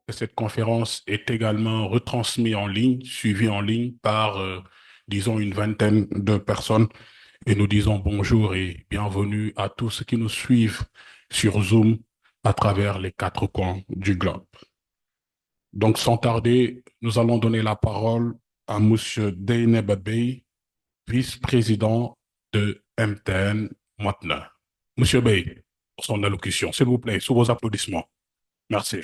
Et cette conférence est également retransmise en ligne, suivie en ligne par, disons, une vingtaine de personnes. Et nous disons bonjour et bienvenue à tous ceux qui nous suivent sur Zoom à travers les quatre coins du globe. Donc, sans tarder, nous allons donner la parole à Monsieur Deyneb Bey, vice-président de MTN Maintenant. Monsieur Bey, pour son allocution, s'il vous plaît, sous vos applaudissements. Merci.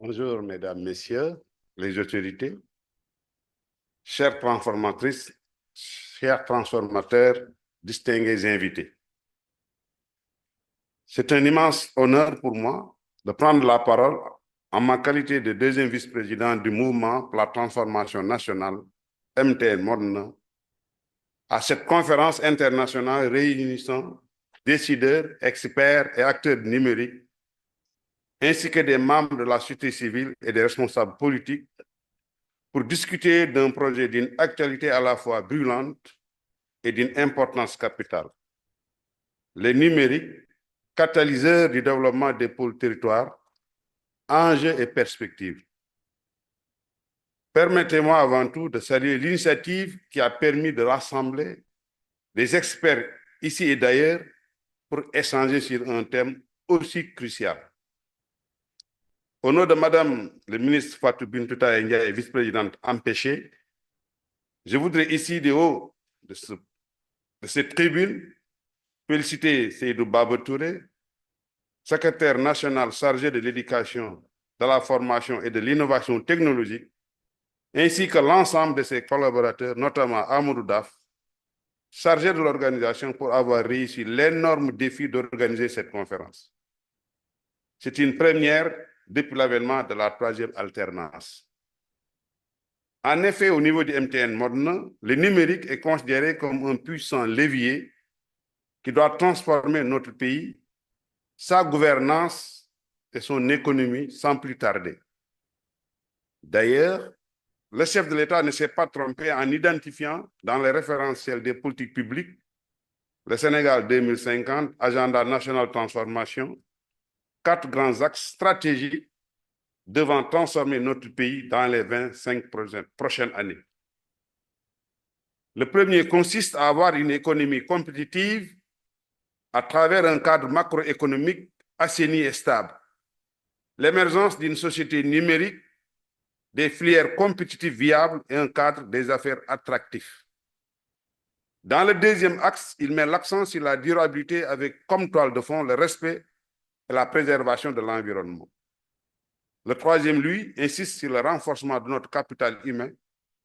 Bonjour, mesdames, messieurs, les autorités, chères transformatrices, chers transformateurs, distingués invités. C'est un immense honneur pour moi de prendre la parole en ma qualité de deuxième vice-président du mouvement pour la transformation nationale MTN Modena à cette conférence internationale réunissant décideurs, experts et acteurs numériques, ainsi que des membres de la société civile et des responsables politiques pour discuter d'un projet d'une actualité à la fois brûlante et d'une importance capitale. Le numérique, catalyseur du développement des pôles territoires, enjeux et perspectives. Permettez-moi avant tout de saluer l'initiative qui a permis de rassembler des experts ici et d'ailleurs pour échanger sur un thème aussi crucial. Au nom de Madame le ministre Fatou Bintouta Ndiaye, vice-présidente empêchée, je voudrais ici, du haut de cette tribune, féliciter Seydou Baba Touré, secrétaire national chargé de l'éducation, de la formation et de l'innovation technologique, ainsi que l'ensemble de ses collaborateurs, notamment Amadou Daf, chargé de l'organisation pour avoir réussi l'énorme défi d'organiser cette conférence. C'est une première depuis l'avènement de la troisième alternance. En effet, au niveau du MTN Modena, le numérique est considéré comme un puissant levier qui doit transformer notre pays, sa gouvernance et son économie sans plus tarder. D'ailleurs, le chef de l'État ne s'est pas trompé en identifiant dans les référentiels des politiques publiques le Sénégal 2050, Agenda national de transformation, 4 grands axes stratégiques devant transformer notre pays dans les 25 prochaines années. Le premier consiste à avoir une économie compétitive à travers un cadre macroéconomique assaini et stable, l'émergence d'une société numérique, des filières compétitives viables et un cadre des affaires attractif. Dans le deuxième axe, il met l'accent sur la durabilité avec comme toile de fond le respect et la préservation de l'environnement. Le troisième, lui, insiste sur le renforcement de notre capital humain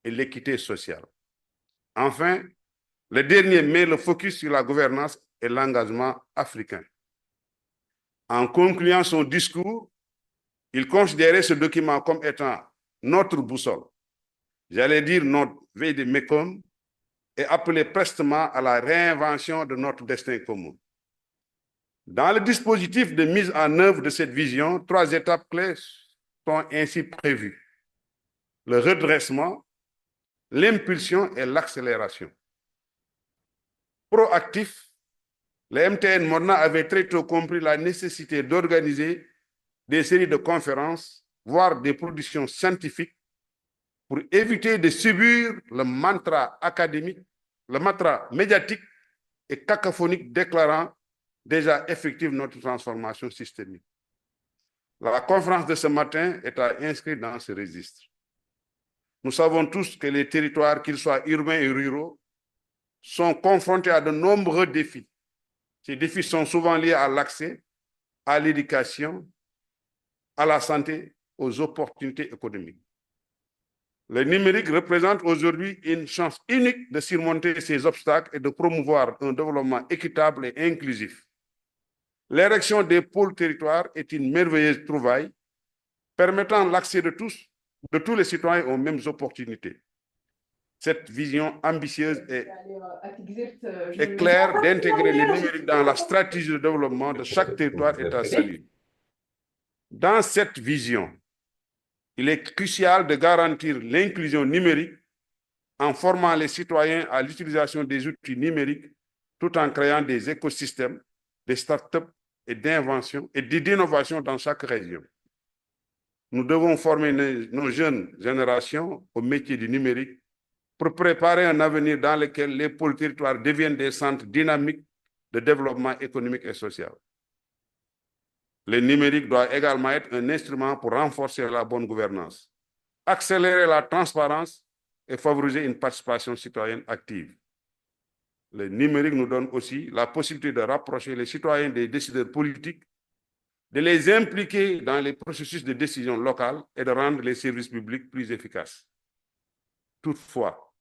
et l'équité sociale. Enfin, le dernier met le focus sur la gouvernance et l'engagement africain. En concluant son discours, il considérait ce document comme étant notre boussole, j'allais dire notre veille de Mécom, et appelait prestement à la réinvention de notre destin commun. Dans le dispositif de mise en œuvre de cette vision, 3 étapes clés sont ainsi prévues: le redressement, l'impulsion et l'accélération. Proactif, le MTN Modena avait très tôt compris la nécessité d'organiser des séries de conférences, voire des productions scientifiques, pour éviter de subir le mantra académique, le mantra médiatique et cacophonique déclarant déjà effective notre transformation systémique. La conférence de ce matin est inscrite dans ce registre. Nous savons tous que les territoires, qu'ils soient urbains et ruraux, sont confrontés à de nombreux défis. Ces défis sont souvent liés à l'accès, à l'éducation, à la santé, aux opportunités économiques. Le numérique représente aujourd'hui une chance unique de surmonter ces obstacles et de promouvoir un développement équitable et inclusif. L'érection des pôles territoires est une merveilleuse trouvaille permettant l'accès de tous les citoyens aux mêmes opportunités. Cette vision ambitieuse est claire d'intégrer le numérique dans la stratégie de développement de chaque territoire est à saluer. Dans cette vision, il est crucial de garantir l'inclusion numérique en formant les citoyens à l'utilisation des outils numériques tout en créant des écosystèmes, des startups et d'innovation dans chaque région. Nous devons former nos jeunes générations au métier du numérique pour préparer un avenir dans lequel les pôles territoires deviennent des centres dynamiques de développement économique et social. Le numérique doit également être un instrument pour renforcer la bonne gouvernance, accélérer la transparence et favoriser une participation citoyenne active. Le numérique nous donne aussi la possibilité de rapprocher les citoyens des décideurs politiques, de les impliquer dans les processus de décision locale et de rendre les services publics plus efficaces. Toutefois,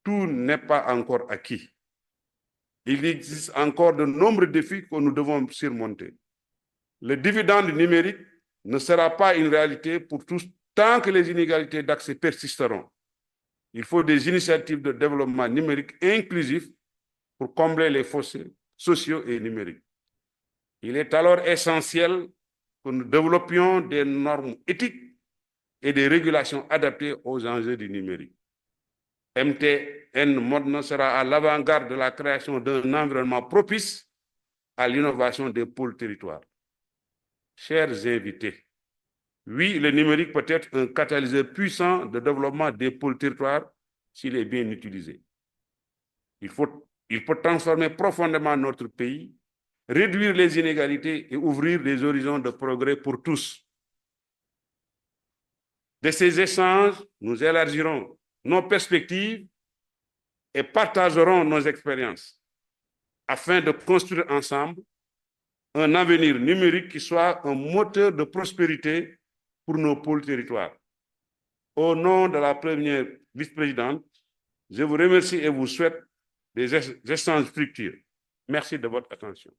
tout n'est pas encore acquis. Il existe encore de nombreux défis que nous devons surmonter. Le dividende numérique ne sera pas une réalité pour tous tant que les inégalités d'accès persisteront. Il faut des initiatives de développement numérique inclusif pour combler les fossés sociaux et numériques. Il est alors essentiel que nous développions des normes éthiques et des régulations adaptées aux enjeux du numérique. MTN Modna sera à l'avant-garde de la création d'un environnement propice à l'innovation des pôles territoires. Chers invités, oui, le numérique peut être un catalyseur puissant de développement des pôles territoires s'il est bien utilisé. Il peut transformer profondément notre pays, réduire les inégalités et ouvrir des horizons de progrès pour tous. De ces échanges, nous élargirons nos perspectives et partagerons nos expériences afin de construire ensemble un avenir numérique qui soit un moteur de prospérité pour nos pôles territoires. Au nom de la première vice-présidente, je vous remercie et vous souhaite des échanges fructueux. Merci de votre attention.